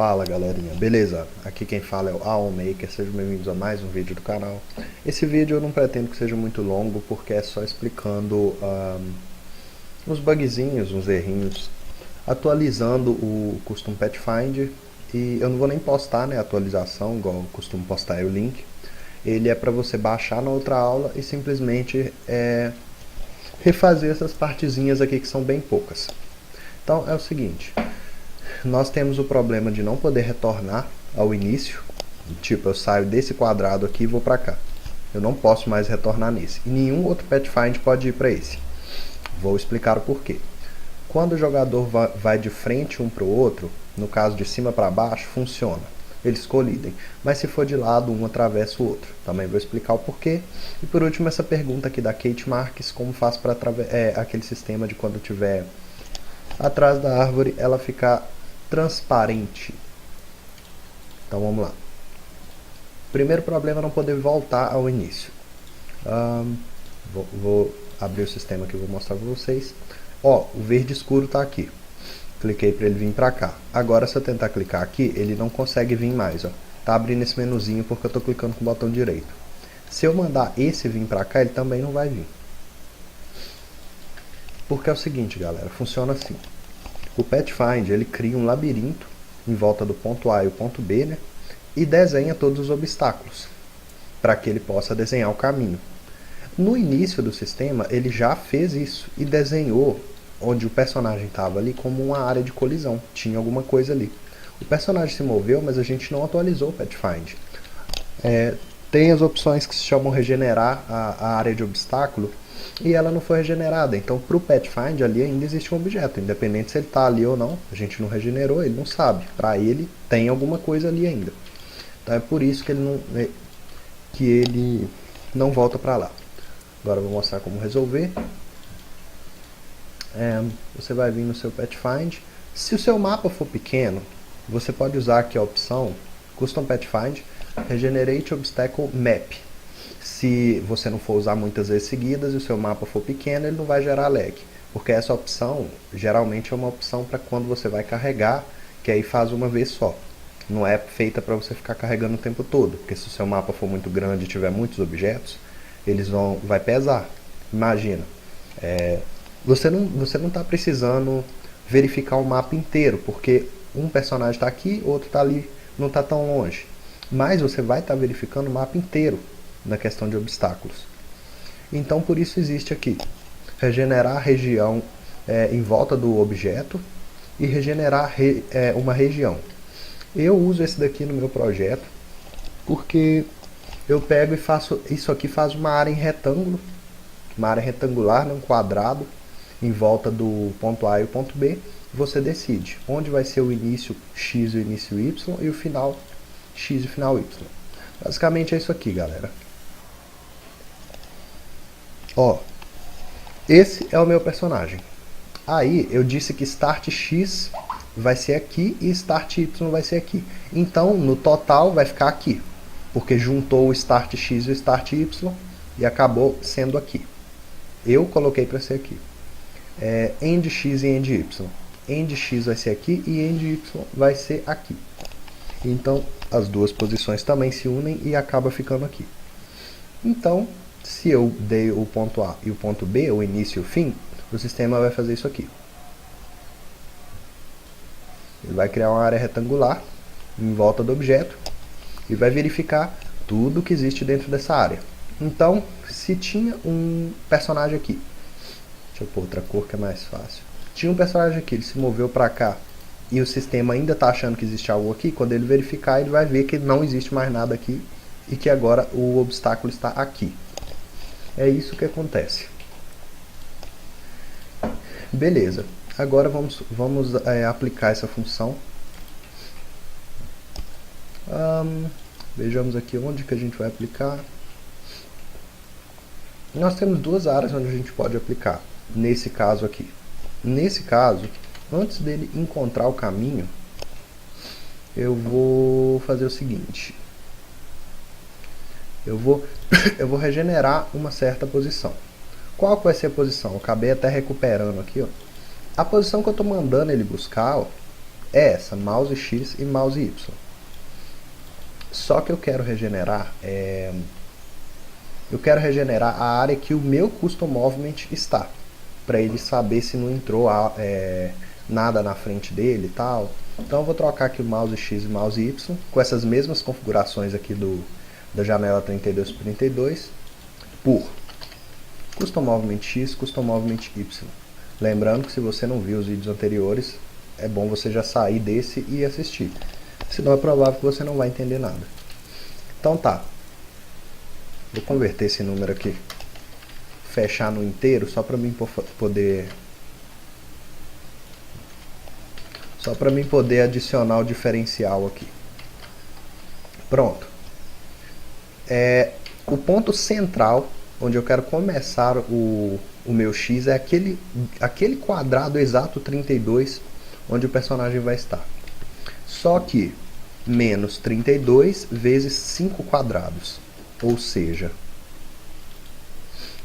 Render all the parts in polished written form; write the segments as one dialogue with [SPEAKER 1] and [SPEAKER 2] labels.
[SPEAKER 1] Fala galerinha, beleza? Aqui quem fala é o AOMaker, sejam bem-vindos a mais um vídeo do canal. Esse vídeo eu não pretendo que seja muito longo, porque é só explicando uns bugzinhos, uns errinhos, atualizando o Custom Pathfinder. E eu não vou nem postar, né, a atualização, igual eu costumo postar o link. Ele é para você baixar na outra aula e simplesmente refazer essas partezinhas aqui que são bem poucas. Então é o seguinte, nós temos o problema de não poder retornar ao início. Tipo, eu saio desse quadrado aqui e vou para cá. Eu não posso mais retornar nesse. E nenhum outro Pathfinder pode ir para esse. Vou explicar o porquê. Quando o jogador vai de frente um para o outro, no caso de cima para baixo, funciona. Eles colidem. Mas se for de lado, um atravessa o outro. Também vou explicar o porquê. E por último, essa pergunta aqui da Kate Marques, como faz para aquele sistema de quando tiver atrás da árvore, ela ficar transparente. Então vamos lá. Primeiro problema é não poder voltar ao início. Vou abrir o sistema aqui e vou mostrar para vocês. Ó, o verde escuro está aqui. Cliquei para ele vir para cá. Agora se eu tentar clicar aqui, ele não consegue vir mais. Ó. Tá abrindo esse menuzinho porque eu estou clicando com o botão direito. Se eu mandar esse vir para cá, ele também não vai vir. Porque é o seguinte, galera, funciona assim. O Pathfinder, ele cria um labirinto em volta do ponto A e o ponto B, né? E desenha todos os obstáculos, para que ele possa desenhar o caminho. No início do sistema, ele já fez isso e desenhou onde o personagem estava ali como uma área de colisão. Tinha alguma coisa ali. O personagem se moveu, mas a gente não atualizou o Pathfinder. Tem as opções que se chamam regenerar a área de obstáculo, e ela não foi regenerada. Então, para o Pathfinder ali ainda existe um objeto, independente se ele está ali ou não. A gente não regenerou, ele não sabe. Para ele, tem alguma coisa ali ainda. Então, é por isso que ele não volta para lá. Agora eu vou mostrar como resolver. Você vai vir no seu Pathfinder. Se o seu mapa for pequeno, você pode usar aqui a opção Custom Pathfinder Regenerate Obstacle Map. Se você não for usar muitas vezes seguidas e o seu mapa for pequeno, ele não vai gerar lag. Porque essa opção, geralmente é uma opção para quando você vai carregar, que aí faz uma vez só. Não é feita para você ficar carregando o tempo todo. Porque se o seu mapa for muito grande e tiver muitos objetos, vai pesar. Imagina, você não está precisando verificar o mapa inteiro, porque um personagem está aqui, outro está ali, não está tão longe. Mas você vai estar verificando o mapa inteiro na questão de obstáculos. Então por isso existe aqui regenerar a região em volta do objeto e regenerar uma região. Eu uso esse daqui no meu projeto porque eu pego e faço isso aqui, faz uma área em retângulo, uma área retangular, um quadrado em volta do ponto A e o ponto B. Você decide onde vai ser o início X e o início Y e o final X e o final Y. Basicamente é isso aqui, galera. Ó, esse é o meu personagem. Aí eu disse que Start X vai ser aqui e Start Y vai ser aqui. Então no total vai ficar aqui, porque juntou o Start X e o Start Y e acabou sendo aqui. Eu coloquei para ser aqui. End X e End Y. End X vai ser aqui e End Y vai ser aqui. Então as duas posições também se unem e acaba ficando aqui. Então, se eu dei o ponto A e o ponto B, o início e o fim, o sistema vai fazer isso aqui. Ele vai criar uma área retangular em volta do objeto e vai verificar tudo que existe dentro dessa área. Então, se tinha um personagem aqui, deixa eu pôr outra cor que é mais fácil. Tinha um personagem aqui, ele se moveu para cá e o sistema ainda está achando que existe algo aqui. Quando ele verificar, ele vai ver que não existe mais nada aqui e que agora o obstáculo está aqui. É isso que acontece. Beleza. Agora vamos aplicar essa função. Vejamos aqui onde que a gente vai aplicar. Nós temos duas áreas onde a gente pode aplicar. Nesse caso aqui. Nesse caso, antes dele encontrar o caminho, eu vou fazer o seguinte. Eu vou regenerar uma certa posição. Qual que vai ser a posição? Eu acabei até recuperando aqui, ó. A posição que eu estou mandando ele buscar, ó, é essa, mouse X e mouse Y. Só que eu quero regenerar a área que o meu Custom Movement está, para ele saber se não entrou nada na frente dele e tal. Então eu vou trocar aqui o mouse X e o mouse Y, com essas mesmas configurações aqui da janela 32 por 32, por Custom Movement X, Custom Movement Y. Lembrando que se você não viu os vídeos anteriores, é bom você já sair desse e assistir. Senão é provável que você não vai entender nada. Então tá. Vou converter esse número aqui, fechar no inteiro, só para mim poder adicionar o diferencial aqui. Pronto. O ponto central, onde eu quero começar o meu X, é aquele quadrado exato 32, onde o personagem vai estar. Só que menos 32 vezes 5 quadrados. Ou seja,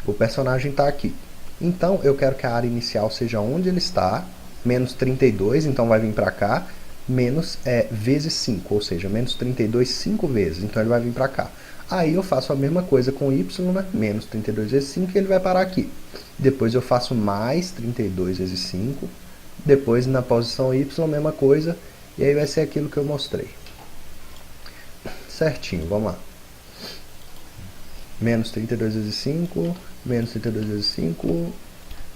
[SPEAKER 1] o personagem está aqui. Então eu quero que a área inicial seja onde ele está, menos 32, então vai vir para cá, menos vezes 5, ou seja, menos 32 5 vezes, então ele vai vir para cá. Aí eu faço a mesma coisa com Y, né? Menos 32 vezes 5 e ele vai parar aqui. Depois eu faço mais 32 vezes 5, depois na posição Y a mesma coisa, e aí vai ser aquilo que eu mostrei. Certinho, vamos lá. Menos 32 vezes 5, menos 32 vezes 5,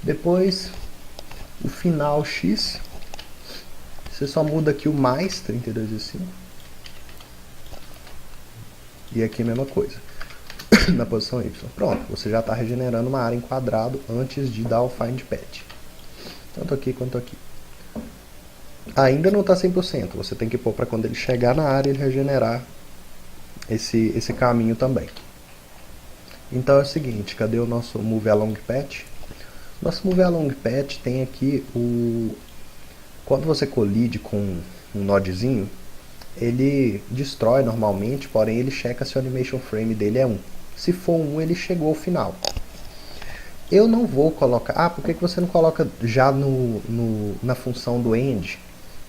[SPEAKER 1] depois o final X, você só muda aqui o mais 32 vezes 5, e aqui a mesma coisa, na posição Y. Pronto, você já está regenerando uma área em quadrado antes de dar o Find Patch. Tanto aqui quanto aqui. Ainda não está 100%, você tem que pôr para quando ele chegar na área ele regenerar esse caminho também. Então é o seguinte, cadê o nosso Move Along Patch? Nosso Move Along Patch tem aqui quando você colide com um nodezinho, ele destrói normalmente, porém ele checa se o Animation Frame dele é 1. Se for 1, ele chegou ao final. Eu não vou colocar... por que você não coloca já na função do End?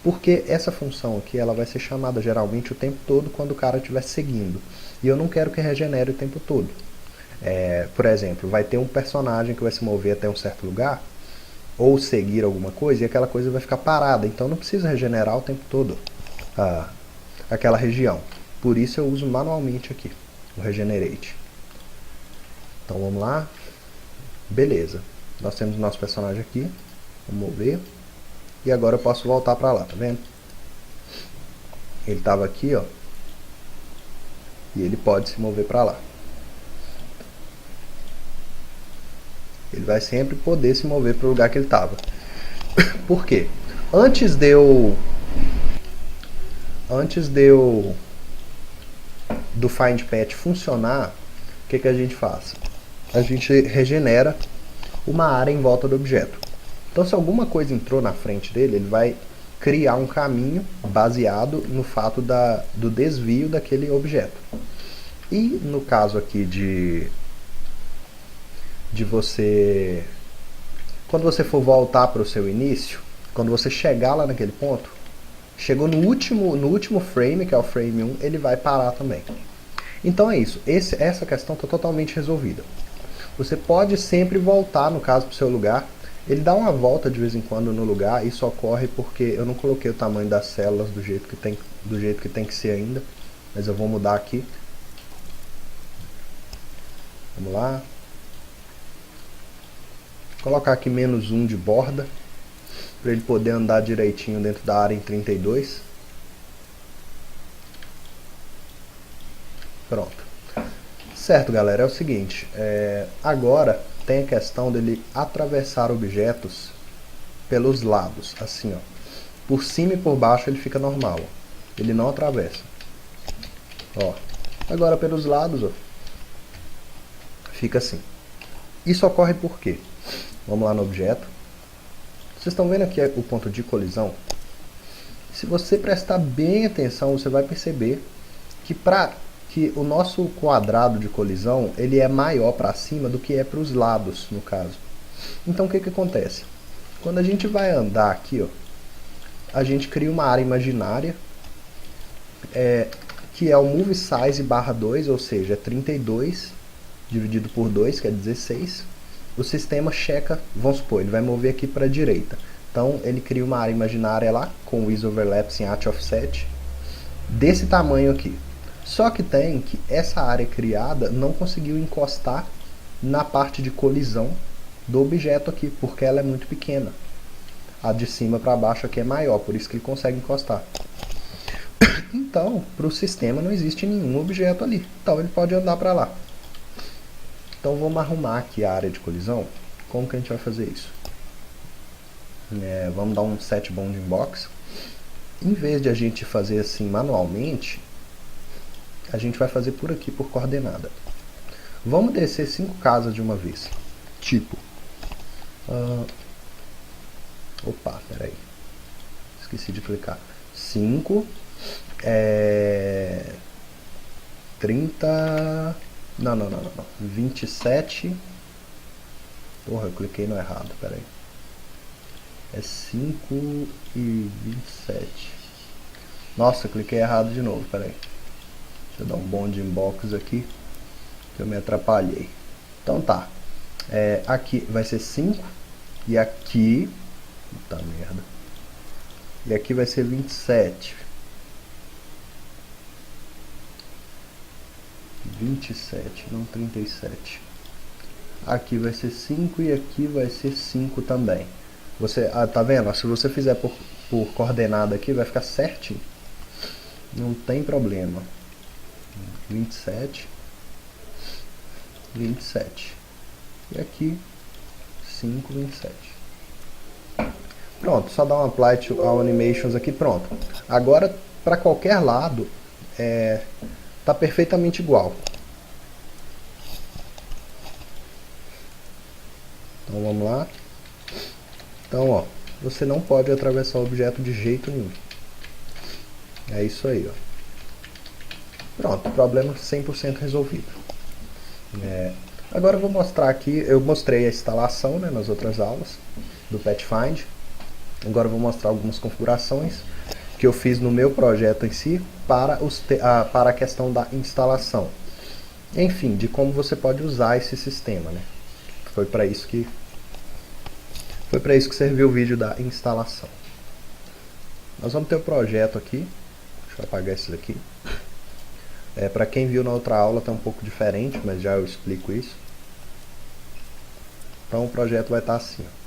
[SPEAKER 1] Porque essa função aqui ela vai ser chamada geralmente o tempo todo quando o cara estiver seguindo. E eu não quero que regenere o tempo todo. Por exemplo, vai ter um personagem que vai se mover até um certo lugar, ou seguir alguma coisa, e aquela coisa vai ficar parada. Então não precisa regenerar o tempo todo aquela região. Por isso eu uso manualmente aqui, o Regenerate. Então vamos lá. Beleza. Nós temos o nosso personagem aqui. Vamos mover. E agora eu posso voltar para lá, tá vendo? Ele estava aqui, ó. E ele pode se mover para lá. Ele vai sempre poder se mover para o lugar que ele estava. Por quê? Antes do Find Patch funcionar, o que a gente faz? A gente regenera uma área em volta do objeto. Então se alguma coisa entrou na frente dele, ele vai criar um caminho baseado no fato do desvio daquele objeto. E no caso aqui de você, quando você for voltar para o seu início, quando você chegar lá naquele ponto, chegou no último frame, que é o frame 1, ele vai parar também. Então é isso, essa questão está totalmente resolvida. Você pode sempre voltar, no caso, para o seu lugar. Ele dá uma volta de vez em quando no lugar, isso ocorre porque eu não coloquei o tamanho das células do jeito que tem que ser ainda, mas eu vou mudar aqui. Vamos lá. Colocar aqui menos 1 de borda, para ele poder andar direitinho dentro da área em 32. Pronto. Certo, galera, é o seguinte, agora tem a questão dele atravessar objetos pelos lados, assim, ó. Por cima e por baixo ele fica normal, ó. Ele não atravessa. Ó. Agora pelos lados, ó, fica assim. Isso ocorre por quê? Vamos lá no objeto. Vocês estão vendo aqui o ponto de colisão? Se você prestar bem atenção, você vai perceber que o nosso quadrado de colisão ele é maior para cima do que é para os lados, no caso. Então o que acontece? Quando a gente vai andar aqui, ó, a gente cria uma área imaginária, que é o move size barra 2, ou seja, é 32 dividido por 2, que é 16. O sistema checa, vamos supor, ele vai mover aqui para a direita. Então ele cria uma área imaginária lá, com o Ease Overlap sem At Offset, desse tamanho aqui. Só que tem que essa área criada não conseguiu encostar na parte de colisão do objeto aqui, porque ela é muito pequena. A de cima para baixo aqui é maior, por isso que ele consegue encostar. Então, para o sistema não existe nenhum objeto ali. Então ele pode andar para lá. Então vamos arrumar aqui a área de colisão. Como que a gente vai fazer isso? Vamos dar um set bounding box. Em vez de a gente fazer assim manualmente, a gente vai fazer por aqui, por coordenada. Vamos descer 5 casas de uma vez. Tipo... opa, peraí. Esqueci de clicar. 5... 30... Não. 27... Porra, eu cliquei no errado, peraí. É 5 e 27. Nossa, eu cliquei errado de novo, peraí. Deixa eu dar um bounding box aqui, que eu me atrapalhei. Então tá. Aqui vai ser 5. E aqui... Puta merda. E aqui vai ser 27. 27, não 37. Aqui vai ser 5 e aqui vai ser 5 também. Você, tá vendo? Se você fizer por coordenada aqui, vai ficar certinho. Não tem problema. 27. 27. E aqui, 5, 27. Pronto, só dá um apply to all animations aqui, pronto. Agora, para qualquer lado, tá perfeitamente igual. Então vamos lá. Então, ó, você não pode atravessar o objeto de jeito nenhum. É isso aí, ó. Pronto, problema 100% resolvido. Agora eu vou mostrar aqui, eu mostrei a instalação, né, nas outras aulas do PetFind. Agora eu vou mostrar algumas configurações que eu fiz no meu projeto em si para a questão da instalação. Enfim, de como você pode usar esse sistema, né? Foi para isso que serviu o vídeo da instalação. Nós vamos ter o projeto aqui. Deixa eu apagar esse daqui. Para quem viu na outra aula tá um pouco diferente, mas já eu explico isso. Então o projeto vai estar assim, ó.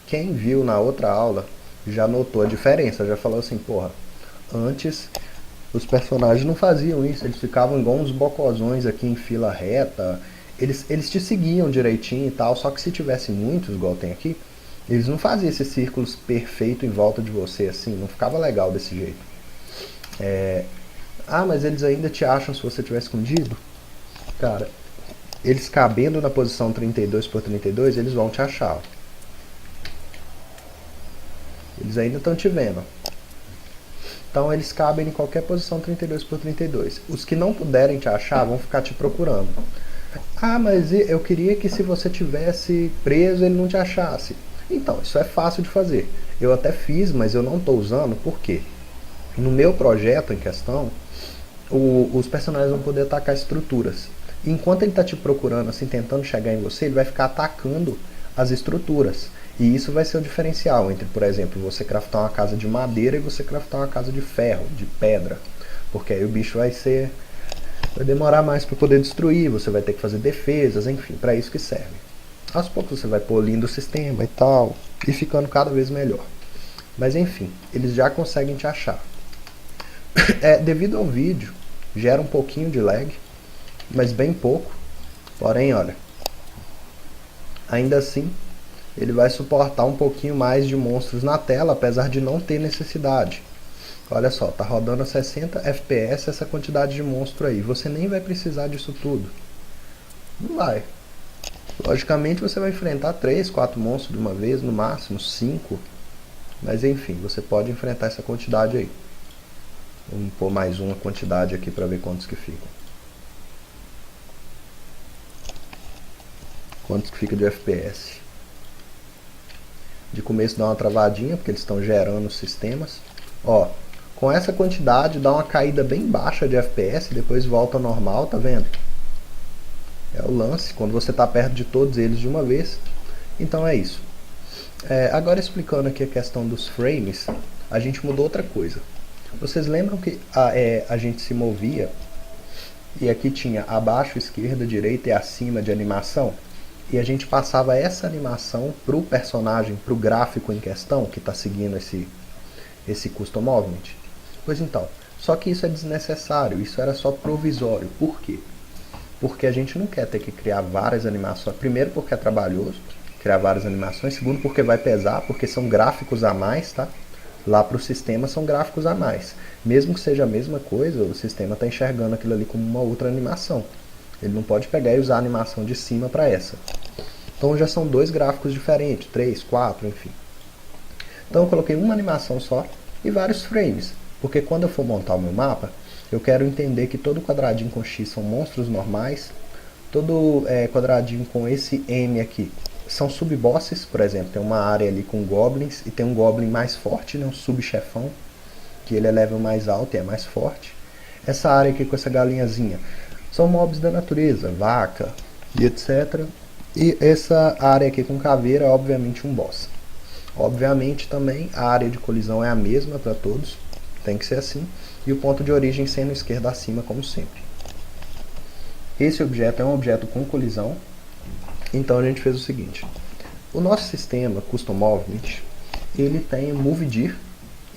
[SPEAKER 1] Quem viu na outra aula já notou a diferença, já falou assim, porra, antes os personagens não faziam isso, eles ficavam igual uns bocozões aqui em fila reta, eles te seguiam direitinho e tal, só que se tivesse muitos, igual tem aqui, eles não faziam esses círculos perfeitos em volta de você, assim, não ficava legal desse jeito. Mas eles ainda te acham se você estiver escondido? Cara, eles cabendo na posição 32 por 32, eles vão te achar, ó. Eles ainda estão te vendo. Então eles cabem em qualquer posição 32 por 32. Os que não puderem te achar vão ficar te procurando. Mas eu queria que se você tivesse preso ele não te achasse. Então, isso é fácil de fazer. Eu até fiz, mas eu não estou usando, por quê? No meu projeto em questão, os personagens vão poder atacar estruturas. Enquanto ele está te procurando, assim, tentando chegar em você, ele vai ficar atacando as estruturas. E isso vai ser o diferencial entre, por exemplo, você craftar uma casa de madeira e você craftar uma casa de ferro, de pedra. Porque aí o bicho vai demorar mais para poder destruir, você vai ter que fazer defesas, enfim, para isso que serve. Aos poucos você vai polindo o sistema e tal, e ficando cada vez melhor. Mas enfim, eles já conseguem te achar. Devido ao vídeo, gera um pouquinho de lag, mas bem pouco. Porém, olha, ainda assim, ele vai suportar um pouquinho mais de monstros na tela, apesar de não ter necessidade. Olha só, tá rodando a 60 FPS essa quantidade de monstro aí. Você nem vai precisar disso tudo. Não vai. Logicamente você vai enfrentar 3, 4 monstros de uma vez, no máximo 5. Mas enfim, você pode enfrentar essa quantidade aí. Vamos pôr mais uma quantidade aqui para ver quantos que ficam. quanto que fica de FPS. De começo dá uma travadinha, porque eles estão gerando os sistemas. Ó, com essa quantidade dá uma caída bem baixa de FPS, depois volta ao normal, tá vendo? É o lance, quando você está perto de todos eles de uma vez. Então é isso. Agora explicando aqui a questão dos frames, a gente mudou outra coisa. Vocês lembram que a gente se movia e aqui tinha abaixo, esquerda, direita e acima de animação? E a gente passava essa animação para o personagem, para o gráfico em questão, que está seguindo esse Custom Movement. Pois então, só que isso é desnecessário, isso era só provisório. Por quê? Porque a gente não quer ter que criar várias animações. Primeiro porque é trabalhoso criar várias animações. Segundo porque vai pesar, porque são gráficos a mais, tá? Lá para o sistema são gráficos a mais. Mesmo que seja a mesma coisa, o sistema está enxergando aquilo ali como uma outra animação. Ele não pode pegar e usar a animação de cima para essa. Então já são dois gráficos diferentes, 3, 4, enfim. Então eu coloquei uma animação só e vários frames. Porque quando eu for montar o meu mapa, eu quero entender que todo quadradinho com X são monstros normais. Todo quadradinho com esse M aqui são subbosses, por exemplo. Tem uma área ali com goblins e tem um goblin mais forte, né, um subchefão, que ele é level mais alto e é mais forte. Essa área aqui com essa galinhazinha são mobs da natureza, vaca e etc. E essa área aqui com caveira é obviamente um boss. Obviamente também a área de colisão é a mesma para todos, tem que ser assim. E o ponto de origem sendo esquerda acima, como sempre. Esse objeto é um objeto com colisão. Então a gente fez o seguinte. O nosso sistema Custom Movement, ele tem MoveDir.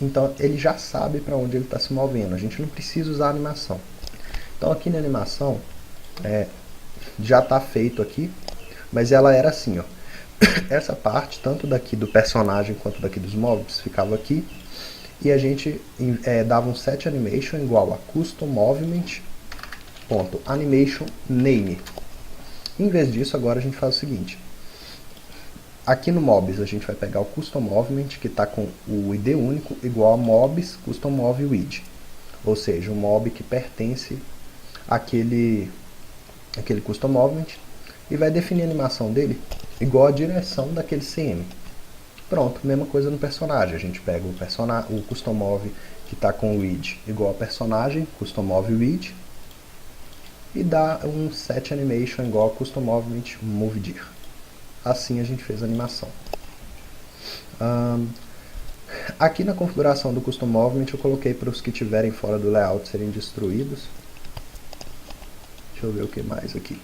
[SPEAKER 1] Então ele já sabe para onde ele está se movendo. A gente não precisa usar a animação. Então aqui na animação, já está feito aqui. Mas ela era assim, ó. Essa parte, tanto daqui do personagem quanto daqui dos mobs, ficava aqui. E a gente dava um set animation igual a custom movement .animation name. Em vez disso, agora a gente faz o seguinte. Aqui no mobs a gente vai pegar o custom movement que está com o ID único igual a mobs custom move with. Ou seja, um mob que pertence àquele custom movement e vai definir a animação dele igual a direção daquele CM. Pronto, mesma coisa no personagem. A gente pega o custom move que está com o with igual a personagem, custom move with, e dá um set animation igual a custom movement MoveDir. Assim a gente fez a animação. Aqui na configuração do custom movement eu coloquei para os que estiverem fora do layout serem destruídos. Deixa eu ver o que mais aqui.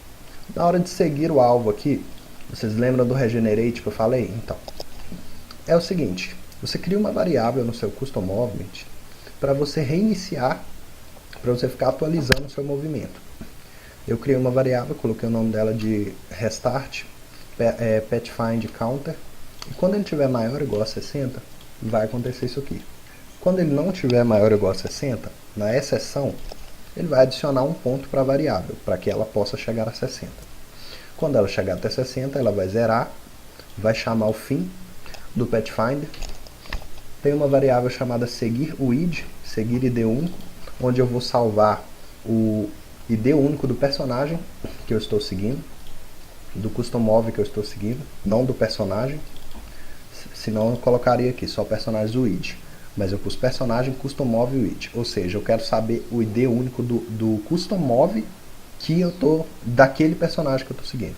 [SPEAKER 1] Na hora de seguir o alvo aqui, vocês lembram do regenerate que eu falei? Então, é o seguinte, você cria uma variável no seu custom movement para você reiniciar, para você ficar atualizando o seu movimento. Eu criei uma variável, coloquei o nome dela de restart, petfind counter, e quando ele tiver maior ou igual a 60, vai acontecer isso aqui. Quando ele não tiver maior ou igual a 60, na exceção, ele vai adicionar um ponto para a variável, para que ela possa chegar a 60. Quando ela chegar até 60, ela vai zerar, vai chamar o fim do petfinder. Tem uma variável chamada seguir o id, seguir id único, onde eu vou salvar o ID único do personagem que eu estou seguindo, do custom move que eu estou seguindo, não do personagem, senão eu colocaria aqui só personagens do id, mas eu pus personagem, custom move e id, ou seja, eu quero saber o ID único do custom move que eu tô, daquele personagem que eu estou seguindo.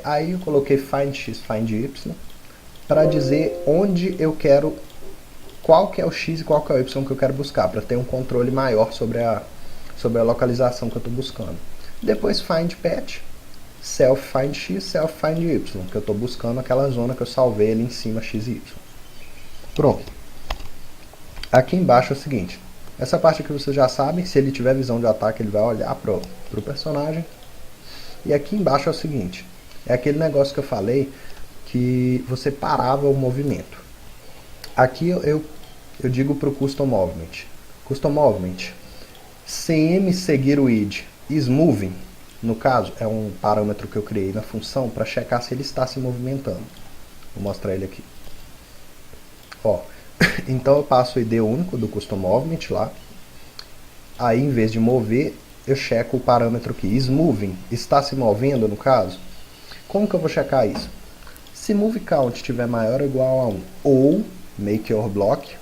[SPEAKER 1] Aí eu coloquei find x, find y, para dizer onde eu quero, qual que é o x e qual que é o y que eu quero buscar, para ter um controle maior sobre a localização que eu estou buscando. Depois find pet, self find x, self find y, que eu estou buscando aquela zona que eu salvei ali em cima, x e y. Pronto. Aqui embaixo é o seguinte, essa parte aqui vocês já sabem, se ele tiver visão de ataque ele vai olhar para o personagem. E aqui embaixo é o seguinte, é aquele negócio que eu falei, que você parava o movimento. Aqui eu digo para o custom movement, CM seguir o id is moving, no caso, é um parâmetro que eu criei na função para checar se ele está se movimentando. Vou mostrar ele aqui. Ó, então eu passo o id único do custom movement lá. Aí em vez de mover, eu checo o parâmetro aqui, is moving, está se movendo no caso. Como que eu vou checar isso? Se moveCount estiver maior ou igual a 1, ou makeOrBlock,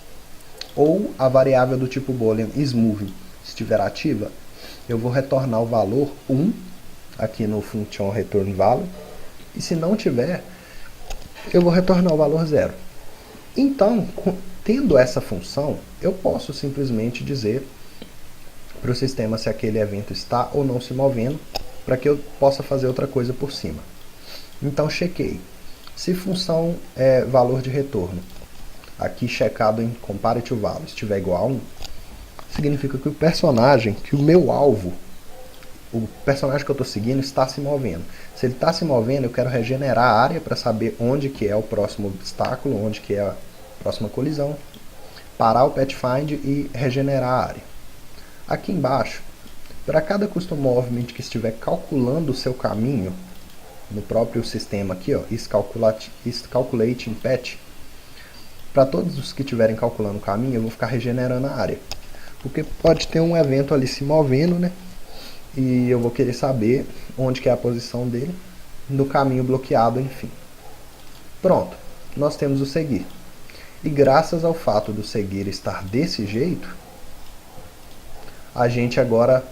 [SPEAKER 1] ou a variável do tipo boolean isMoving estiver ativa, eu vou retornar o valor 1 aqui no function returnValue, e se não tiver, eu vou retornar o valor 0. Então, tendo essa função, eu posso simplesmente dizer para o sistema se aquele evento está ou não se movendo, para que eu possa fazer outra coisa por cima. Então, chequei. Se função é valor de retorno, aqui checado em comparative_value, estiver igual a 1, significa que o personagem, que o meu alvo, o personagem que eu estou seguindo está se movendo. Se ele está se movendo, eu quero regenerar a área para saber onde que é o próximo obstáculo, onde que é a próxima colisão, parar o Pathfind e regenerar a área. Aqui embaixo, para cada custom movement que estiver calculando o seu caminho, no próprio sistema aqui, ó, isCalculating Path, para todos os que estiverem calculando o caminho, eu vou ficar regenerando a área. Porque pode ter um evento ali se movendo, né? E eu vou querer saber onde que é a posição dele, no caminho bloqueado, enfim. Pronto, nós temos o seguir. E graças ao fato do seguir estar desse jeito, a gente agora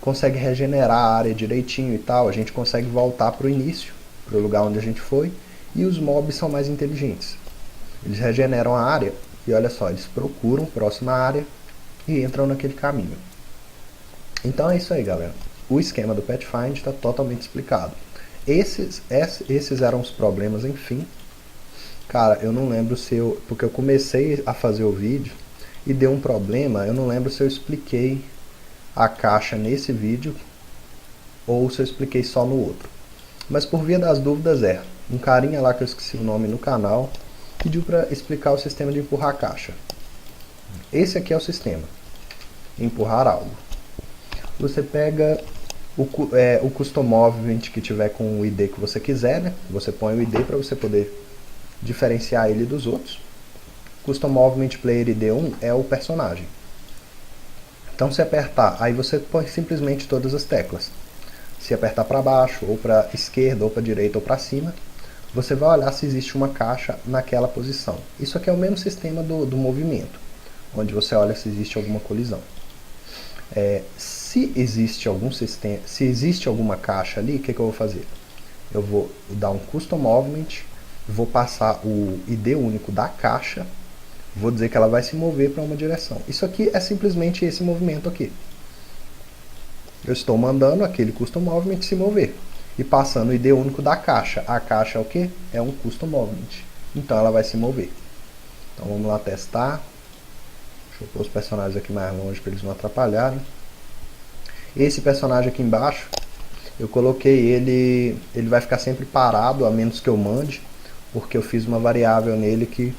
[SPEAKER 1] consegue regenerar a área direitinho e tal, a gente consegue voltar para o início, para o lugar onde a gente foi, e os mobs são mais inteligentes. Eles regeneram a área, e olha só, eles procuram a próxima área e entram naquele caminho. Então é isso aí, galera. O esquema do Pathfind está totalmente explicado. Esses eram os problemas, enfim. Cara, eu não lembro se eu... Porque eu comecei a fazer o vídeo e deu um problema, eu não lembro se eu expliquei a caixa nesse vídeo ou se eu expliquei só no outro. Mas por via das dúvidas um carinha lá que eu esqueci o nome no canal pediu para explicar o sistema de empurrar a caixa. Esse aqui é o sistema. Empurrar algo. Você pega o custom movement que tiver com o ID que você quiser, né? Você põe o ID para você poder diferenciar ele dos outros. Custom movement player ID1 é o personagem. Então se apertar, aí você põe simplesmente todas as teclas. Se apertar para baixo, ou para esquerda, ou para direita, ou para cima, você vai olhar se existe uma caixa naquela posição. Isso aqui é o mesmo sistema do movimento, onde você olha se existe alguma colisão. Se existe alguma caixa ali, o que eu vou fazer? Eu vou dar um custom movement, vou passar o ID único da caixa, vou dizer que ela vai se mover para uma direção. Isso aqui é simplesmente esse movimento aqui. Eu estou mandando aquele custom movement se mover e passando o ID único da caixa. A caixa é o que? É um custom movement. Então ela vai se mover. Então vamos lá testar. Deixa eu pôr os personagens aqui mais longe para eles não atrapalharem. Esse personagem aqui embaixo, eu coloquei ele vai ficar sempre parado, a menos que eu mande, porque eu fiz uma variável nele que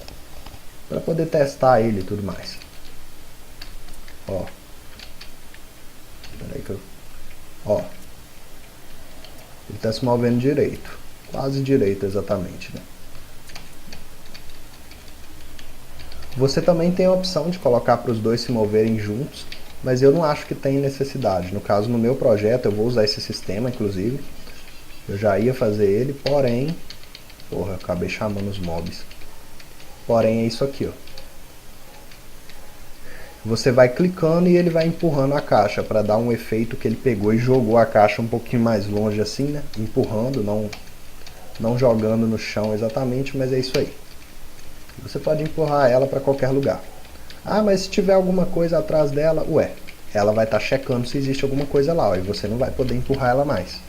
[SPEAKER 1] para poder testar ele e tudo mais. Ó. Peraí que eu... Ó. Ele está se movendo direito. Quase direito exatamente, né? Você também tem a opção de colocar para os dois se moverem juntos, mas eu não acho que tem necessidade. No caso, no meu projeto, eu vou usar esse sistema, inclusive. Eu já ia fazer ele, porém... Porra, eu acabei chamando os mobs. Porém, é isso aqui, ó. Você vai clicando e ele vai empurrando a caixa para dar um efeito que ele pegou e jogou a caixa um pouquinho mais longe assim, né? Empurrando, não jogando no chão exatamente, mas é isso aí. Você pode empurrar ela para qualquer lugar. Ah, mas se tiver alguma coisa atrás dela, ela vai estar checando se existe alguma coisa lá, ó, e você não vai poder empurrar ela mais.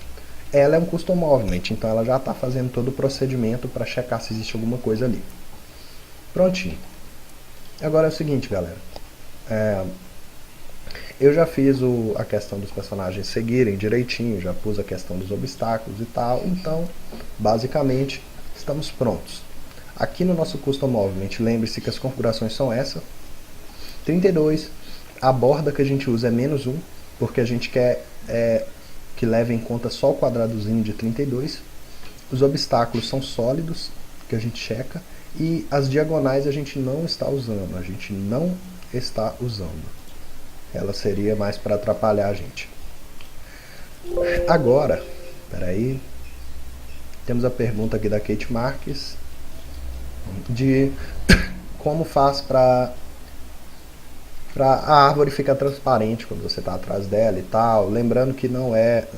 [SPEAKER 1] Ela é um custom movement, então ela já está fazendo todo o procedimento para checar se existe alguma coisa ali. Prontinho. Agora é o seguinte, galera. Eu já fiz a questão dos personagens seguirem direitinho, já pus a questão dos obstáculos e tal, então, basicamente, estamos prontos. Aqui no nosso Custom Movement, lembre-se que as configurações são essas. 32, a borda que a gente usa é -1, porque a gente quer que leve em conta só o quadradozinho de 32. Os obstáculos são sólidos, que a gente checa, e as diagonais a gente não está usando, Ela seria mais para atrapalhar a gente. Agora, peraí, Temos a pergunta aqui da Kate Marques de como faz para a árvore ficar transparente quando você está atrás dela e tal. Lembrando que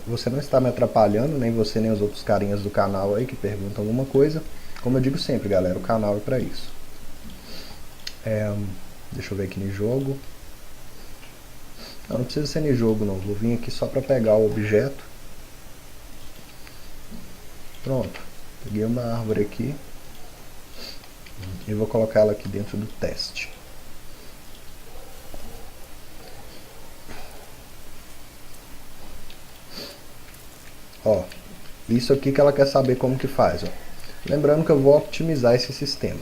[SPEAKER 1] você não está me atrapalhando, nem você nem os outros carinhas do canal aí que perguntam alguma coisa. Como eu digo sempre, galera, o canal é para isso. Deixa eu ver aqui no jogo. Não precisa ser no jogo não, vou vir aqui só para pegar o objeto. Pronto, peguei uma árvore aqui e vou colocar ela aqui dentro do teste. Ó, isso aqui que ela quer saber como que faz. Ó. Lembrando que eu vou otimizar esse sistema.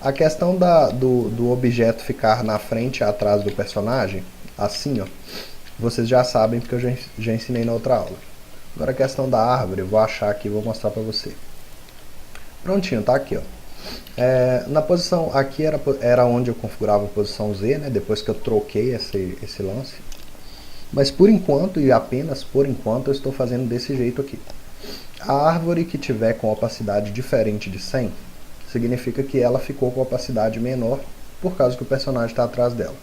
[SPEAKER 1] A questão do objeto ficar na frente e atrás do personagem, assim, ó, vocês já sabem porque eu já ensinei na outra aula. Agora a questão da árvore, eu vou achar aqui e vou mostrar pra você. Prontinho, tá aqui, ó. Na posição, aqui era onde eu configurava a posição Z, né, depois que eu troquei esse lance. Mas por enquanto, e apenas por enquanto, eu estou fazendo desse jeito aqui. A árvore que tiver com opacidade diferente de 100, significa que ela ficou com opacidade menor, por causa que o personagem está atrás dela.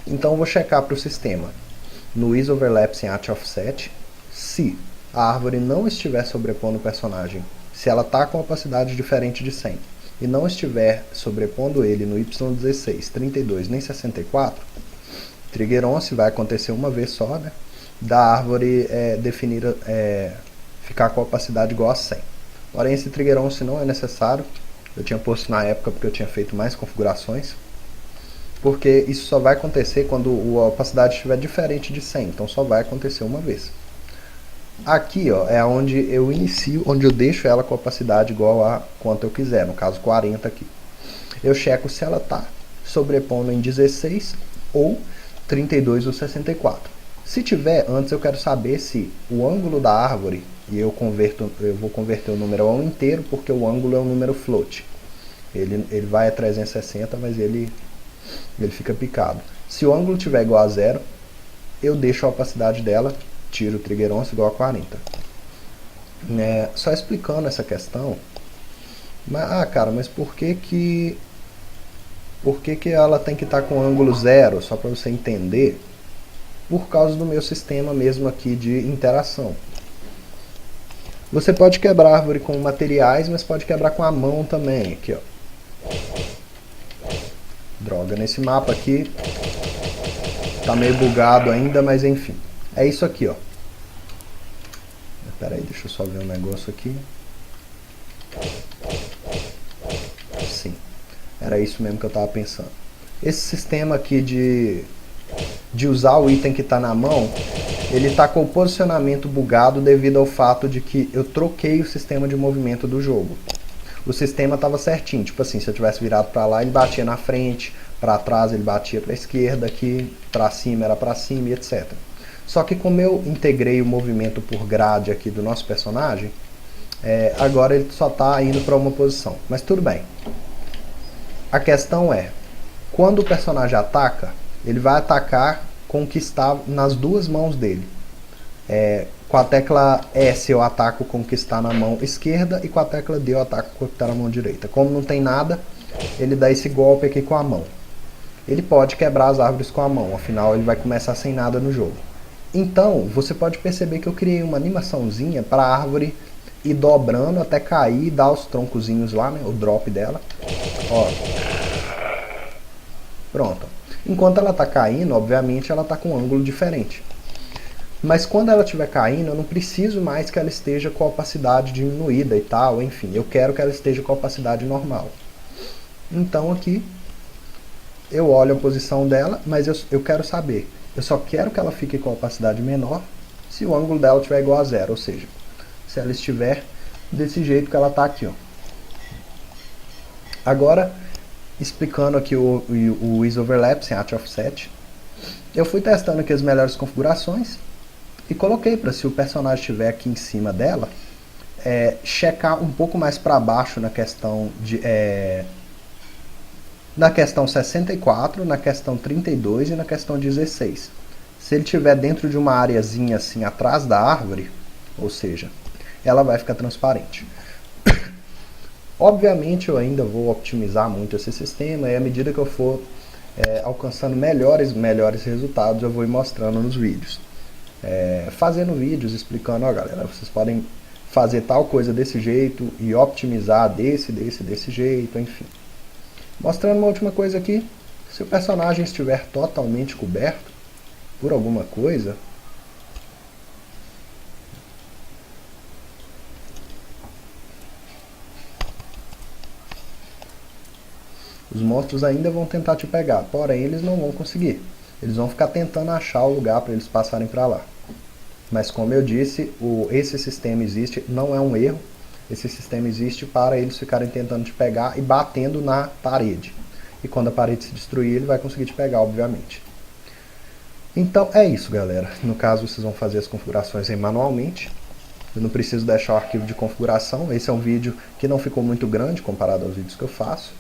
[SPEAKER 1] Então eu vou checar para o sistema, no Ease Overlap sem At Offset, se a árvore não estiver sobrepondo o personagem, se ela está com opacidade diferente de 100, e não estiver sobrepondo ele no Y16, 32 nem 64, trigger on, se vai acontecer uma vez só, né, da árvore ficar com a opacidade igual a 100. Porém, esse trigger on se não é necessário, eu tinha posto na época porque eu tinha feito mais configurações, porque isso só vai acontecer quando a opacidade estiver diferente de 100, então só vai acontecer uma vez. Aqui, ó, é onde eu inicio, onde eu deixo ela com a opacidade igual a quanto eu quiser, no caso 40 aqui. Eu checo se ela está sobrepondo em 16 ou 32 ou 64. Se tiver, antes eu quero saber se o ângulo da árvore, e eu vou converter o número a 1 inteiro, porque o ângulo é um número float. Ele vai a 360, mas ele fica picado. Se o ângulo tiver igual a 0, eu deixo a opacidade dela, tiro o trigger on igual a 40. Só explicando essa questão, cara, mas por que ela tem que estar com ângulo 0, só para você entender? Por causa do meu sistema mesmo aqui de interação. Você pode quebrar a árvore com materiais, mas pode quebrar com a mão também. Aqui, ó. Droga, nesse mapa aqui tá meio bugado ainda, mas enfim. É isso aqui, ó. Pera aí, deixa eu só ver um negócio aqui. Sim, era isso mesmo que eu tava pensando. Esse sistema aqui de usar o item que está na mão, ele está com o posicionamento bugado devido ao fato de que eu troquei o sistema de movimento do jogo. O sistema estava certinho, tipo assim, se eu tivesse virado para lá, ele batia na frente, para trás ele batia para a esquerda, aqui para cima era para cima e etc. Só que como eu integrei o movimento por grade aqui do nosso personagem, agora ele só está indo para uma posição. Mas tudo bem. A questão é, quando o personagem ataca, ele vai atacar com o que está nas duas mãos dele. Com a tecla S eu ataco com o que está na mão esquerda e com a tecla D eu ataco com o que está na mão direita. Como não tem nada, ele dá esse golpe aqui com a mão. Ele pode quebrar as árvores com a mão, afinal ele vai começar sem nada no jogo. Então, você pode perceber que eu criei uma animaçãozinha para a árvore ir dobrando até cair e dar os troncozinhos lá, né, o drop dela. Ó. Pronto. Enquanto ela está caindo, obviamente ela está com um ângulo diferente. Mas quando ela estiver caindo, eu não preciso mais que ela esteja com a opacidade diminuída e tal, enfim, eu quero que ela esteja com a opacidade normal. Então aqui, eu olho a posição dela, mas eu quero saber, eu só quero que ela fique com a opacidade menor se o ângulo dela estiver igual a 0, ou seja, se ela estiver desse jeito que ela está aqui, ó. Agora, explicando aqui o Ease Overlap sem At Offset, eu fui testando aqui as melhores configurações e coloquei para, se o personagem estiver aqui em cima dela, checar um pouco mais para baixo na questão na questão 64, na questão 32 e na questão 16. Se ele estiver dentro de uma areazinha assim atrás da árvore, ou seja, ela vai ficar transparente. Obviamente eu ainda vou optimizar muito esse sistema, e à medida que eu for alcançando melhores resultados, eu vou ir mostrando nos vídeos. Fazendo vídeos explicando, ó galera, vocês podem fazer tal coisa desse jeito e optimizar desse jeito, enfim. Mostrando uma última coisa aqui, se o personagem estiver totalmente coberto por alguma coisa, os monstros ainda vão tentar te pegar, porém eles não vão conseguir. Eles vão ficar tentando achar o lugar para eles passarem para lá. Mas como eu disse, esse sistema existe, não é um erro. Esse sistema existe para eles ficarem tentando te pegar e batendo na parede. E quando a parede se destruir, ele vai conseguir te pegar, obviamente. Então é isso, galera. No caso, vocês vão fazer as configurações aí manualmente. Eu não preciso deixar o arquivo de configuração. Esse é um vídeo que não ficou muito grande comparado aos vídeos que eu faço.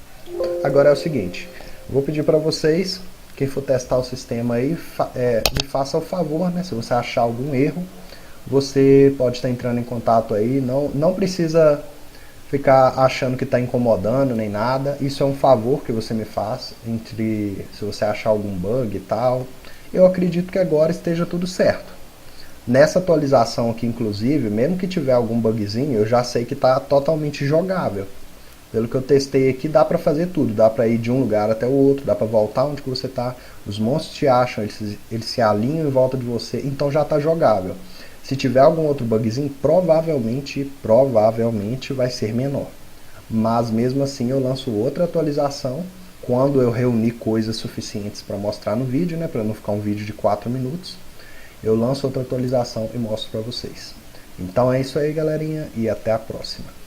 [SPEAKER 1] Agora é o seguinte, vou pedir para vocês, quem for testar o sistema aí, me faça o favor, né? Se você achar algum erro, você pode estar entrando em contato aí, não precisa ficar achando que está incomodando nem nada, isso é um favor que você me faz, se você achar algum bug e tal. Eu acredito que agora esteja tudo certo. Nessa atualização aqui, inclusive, mesmo que tiver algum bugzinho, eu já sei que está totalmente jogável. Pelo que eu testei aqui, dá pra fazer tudo, dá pra ir de um lugar até o outro, dá pra voltar onde que você tá, os monstros te acham, eles se alinham em volta de você, então já tá jogável. Se tiver algum outro bugzinho, provavelmente vai ser menor. Mas mesmo assim eu lanço outra atualização, quando eu reunir coisas suficientes para mostrar no vídeo, né, para não ficar um vídeo de 4 minutos, eu lanço outra atualização e mostro pra vocês. Então é isso aí, galerinha, e até a próxima.